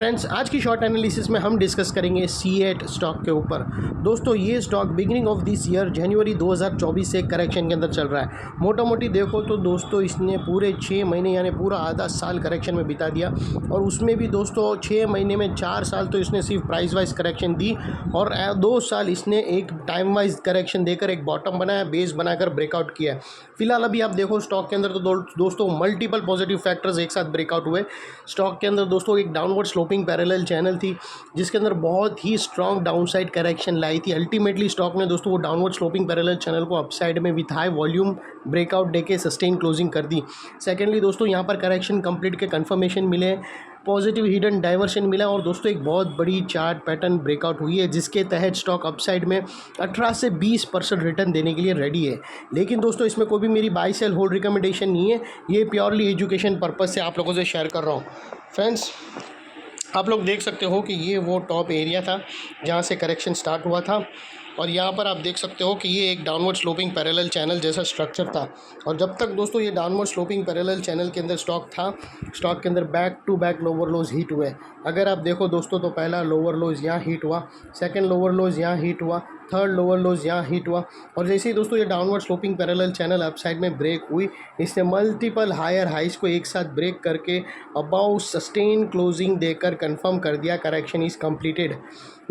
Friends, आज की short analysis में हम डिस्कस करेंगे C8 स्टॉक के ऊपर। दोस्तों, ये stock beginning of this year January 2024 से करेक्शन के अंदर चल रहा है। मोटा मोटी देखो तो दोस्तों इसने पूरे 6 महीने यानी पूरा आधा साल करेक्शन में बिता दिया, और उसमें भी दोस्तों 6 महीने में 4 साल तो इसने सिर्फ प्राइस वाइज करेक्शन दी, और 2 साल इसने एक टाइम वाइज करेक्शन देकर एक बॉटम बनाया, बेस बनाकर ब्रेकआउट किया है। फिलहाल अभी आप देखो स्टॉक के अंदर तो दोस्तों मल्टीपल पॉजिटिव फैक्टर्स एक साथ ब्रेकआउट हुए। स्टॉक के अंदर दोस्तों एक डाउनवर्ड स्लोपिंग पैरेलल चैनल थी जिसके अंदर बहुत ही स्ट्रॉन्ग डाउनसाइड करेक्शन लाई थी। अल्टीमेटली स्टॉक ने दोस्तों वो डाउनवर्ड स्लोपिंग पैरेलल चैनल को अपसाइड में विथ हाई वॉल्यूम ब्रेकआउट देके सस्टेन क्लोजिंग कर दी। सेकेंडली दोस्तों यहाँ पर करेक्शन कंप्लीट के कन्फर्मेशन मिले, पॉजिटिव हिडन डाइवर्शन मिला, और दोस्तों एक बहुत बड़ी चार्ट पैटर्न ब्रेकआउट हुई है जिसके तहत स्टॉक अपसाइड में 18 से 20% रिटर्न देने के लिए रेडी है। लेकिन दोस्तों इसमें कोई भी मेरी बाई सेल होल्ड रिकमेंडेशन नहीं है, ये प्योरली एजुकेशन पर्पज़ से आप लोगों से शेयर कर रहा हूँ। फ्रेंड्स, आप लोग देख सकते हो कि ये वो टॉप एरिया था जहाँ से करेक्शन स्टार्ट हुआ था, और यहाँ पर आप देख सकते हो कि ये एक डाउनवर्ड स्लोपिंग पैरेलल चैनल जैसा स्ट्रक्चर था। और जब तक दोस्तों ये डाउनवर्ड स्लोपिंग पैरेलल चैनल के अंदर स्टॉक था, स्टॉक के अंदर back to back lower lows hit हुए। अगर आप देखो दोस्तों तो पहला लोअर लोज यहाँ हिट हुआ, सेकंड लोअर लोज यहाँ हिट हुआ, थर्ड लोअर लोज यहाँ हिट हुआ, और जैसे ही दोस्तों ये downward sloping parallel channel upside में ब्रेक हुई, इसने मल्टीपल हायर हाइज को एक साथ ब्रेक करके अबाउट सस्टेन क्लोजिंग देकर कंफर्म कर दिया करेक्शन इज़ कंप्लीटेड।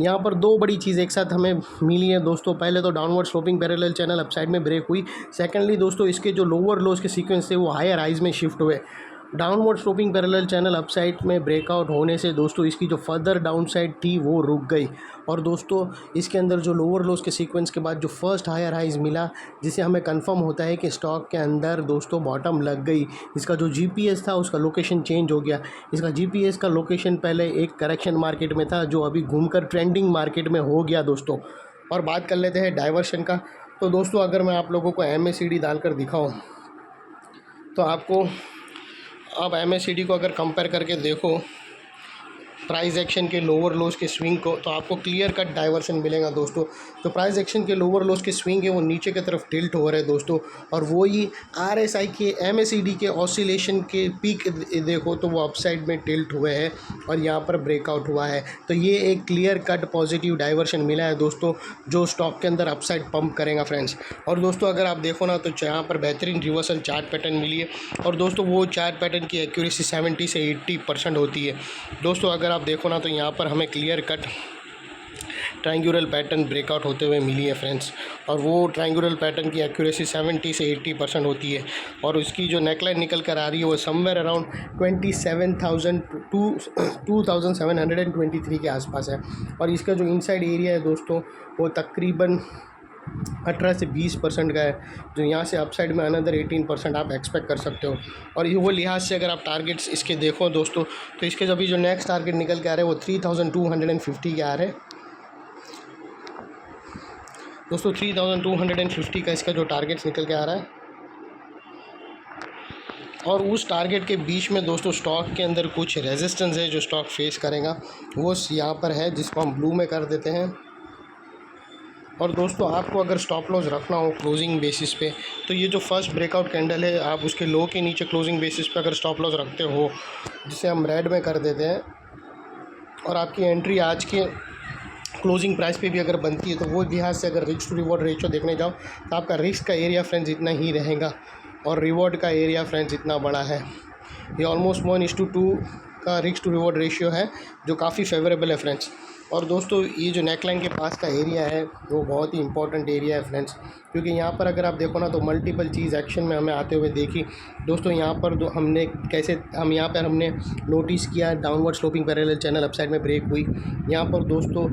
यहाँ पर दो बड़ी चीज़ एक साथ हमें मिली है दोस्तों। पहले तो downward sloping parallel channel upside में ब्रेक हुई, सेकेंडली दोस्तों इसके जो लोअर लोज के सीक्वेंस थे वो हायर हाइज में शिफ्ट हुए। Downward sloping parallel channel upside में ब्रेकआउट होने से दोस्तों इसकी जो फर्दर डाउनसाइड थी वो रुक गई, और दोस्तों इसके अंदर जो लोअर लोज के सीक्वेंस के बाद जो फर्स्ट हायर हाइज मिला, जिसे हमें कंफर्म होता है कि स्टॉक के अंदर दोस्तों बॉटम लग गई। इसका जो जीपीएस था उसका लोकेशन चेंज हो गया। इसका जीपीएस का लोकेशन पहले एक करेक्शन मार्केट में था जो अभी घूमकर ट्रेंडिंग मार्केट में हो गया दोस्तों। और बात कर लेते हैं डाइवर्शन का। तो दोस्तों अगर मैं आप लोगों को MACD डालकर दिखाऊँ तो आपको अब MACD को अगर कंपेयर करके देखो प्राइस एक्शन के लोअर लोज के स्विंग को, तो आपको क्लियर कट डाइवर्शन मिलेगा दोस्तों। तो प्राइस एक्शन के लोअर लोज के स्विंग है वो नीचे की तरफ टिल्ट हो रहे हैं दोस्तों, और वो ही RSI के MACD के ऑसिलेशन के पीक देखो तो वो अपसाइड में टिल्ट हुए हैं और यहाँ पर ब्रेकआउट हुआ है। तो ये एक क्लियर कट पॉजिटिव डाइवर्शन मिला है दोस्तों जो स्टॉक के अंदर अपसाइड पंप करेगा फ्रेंड्स। और दोस्तों अगर आप देखो ना तो यहाँ पर बेहतरीन रिवर्सल चार्ट पैटर्न मिली है, और दोस्तों वो चार्ट पैटर्न की एक्यूरेसी 70 से 80% होती है दोस्तों। अगर आप देखो ना तो यहाँ पर हमें clear cut triangular pattern breakout होते हुए मिली है फ्रेंड्स, और वो ट्रायंगुलर पैटर्न की एक्यूरेसी 70 से 80% होती है, और उसकी जो नेकलाइन निकल कर आ रही है वो समवेयर अराउंड 27,000 टू 2,723 के आसपास है। और इसका जो इनसाइड एरिया है दोस्तों वो तकरीबन 18 से 20% का है, जो यहाँ से अपसाइड में अनदर 18% आप एक्सपेक्ट कर सकते हो। और वो लिहाज से अगर आप टारगेट्स इसके देखो दोस्तों तो इसके अभी जो नेक्स्ट टारगेट निकल के आ रहे हैं वो 3,250 के आ रहे हैं दोस्तों। 3,250 का इसका जो टारगेट्स निकल के आ रहा है, और उस टारगेट के बीच में दोस्तों स्टॉक के अंदर कुछ रेजिस्टेंस है जो स्टॉक फेस करेगा, वो यहाँ पर है जिसको हम ब्लू में कर देते हैं। और दोस्तों आपको अगर स्टॉप लॉस रखना हो क्लोजिंग बेसिस पे, तो ये जो फर्स्ट ब्रेकआउट कैंडल है आप उसके लो के नीचे क्लोजिंग बेसिस पे अगर स्टॉप लॉस रखते हो, जिसे हम रेड में कर देते हैं, और आपकी एंट्री आज के क्लोजिंग प्राइस पे भी अगर बनती है, तो वो लिहाज से अगर रिस्क टू रिवॉर्ड रेशियो देखने जाओ तो आपका रिस्क का एरिया फ्रेंड्स इतना ही रहेगा, और रिवॉर्ड का एरिया फ्रेंड्स इतना बड़ा है। ये ऑलमोस्ट 1:2 का रिस्क टू रिवॉर्ड रेशियो है जो काफ़ी फेवरेबल है फ्रेंड्स। और दोस्तों ये जो नेकलाइन के पास का एरिया है वो बहुत ही इंपॉर्टेंट एरिया है फ्रेंड्स, क्योंकि यहाँ पर अगर आप देखो ना तो मल्टीपल चीज़ एक्शन में हमें आते हुए देखी दोस्तों। यहाँ पर हमने हमने नोटिस किया downward sloping parallel channel upside में ब्रेक हुई। यहाँ पर दोस्तों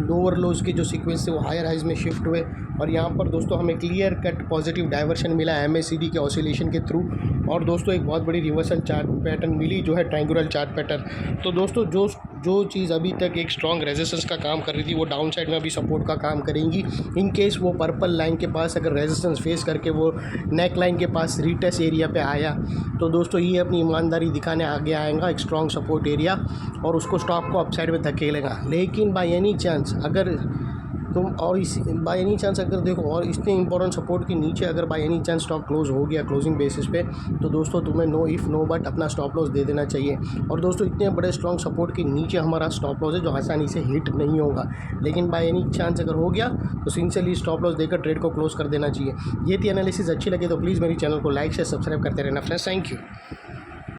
लोअर लोज के जो सीक्वेंस थे वो हायर हाइज में शिफ्ट हुए, और यहाँ पर दोस्तों हमें क्लियर कट पॉजिटिव डाइवर्शन मिला MACD के ऑसिलेशन के थ्रू, और दोस्तों एक बहुत बड़ी रिवर्सल चार्ट पैटर्न मिली जो है ट्रायंगुलर चार्ट पैटर्न। तो दोस्तों जो चीज़ अभी तक एक स्ट्रॉन्ग रेजिस्टेंस का काम कर रही थी वो डाउन साइड में अभी सपोर्ट का काम करेंगी। इन केस वो पर्पल लाइन के पास अगर रेजिस्टेंस फेस करके वो नेक लाइन के पास रीटेस्ट एरिया पे आया, तो दोस्तों ये अपनी ईमानदारी दिखाने आगे आएगा एक स्ट्रॉन्ग सपोर्ट एरिया, और उसको स्टॉक को अपसाइड में धकेलेगा। लेकिन बाय एनी चांस अगर तुम और इस बाय एनी चांस अगर देखो और इतने इंपॉर्टेंट सपोर्ट के नीचे अगर by any chance stock close हो गया क्लोजिंग बेसिस पे, तो दोस्तों तुम्हें नो इफ़ नो बट अपना स्टॉप लॉस दे देना चाहिए। और दोस्तों इतने बड़े स्ट्रॉन्ग सपोर्ट के नीचे हमारा स्टॉप लॉस है जो आसानी से हिट नहीं होगा, लेकिन बाय एनी चांस अगर हो गया तो सिंसियरली स्टॉप लॉस देकर ट्रेड को क्लोज कर देना चाहिए। ये थी एनालिसिस, अच्छी लगे तो प्लीज़ मेरी चैनल को लाइक से सब्सक्राइब करते रहना फ्रेंड्स। Thank you.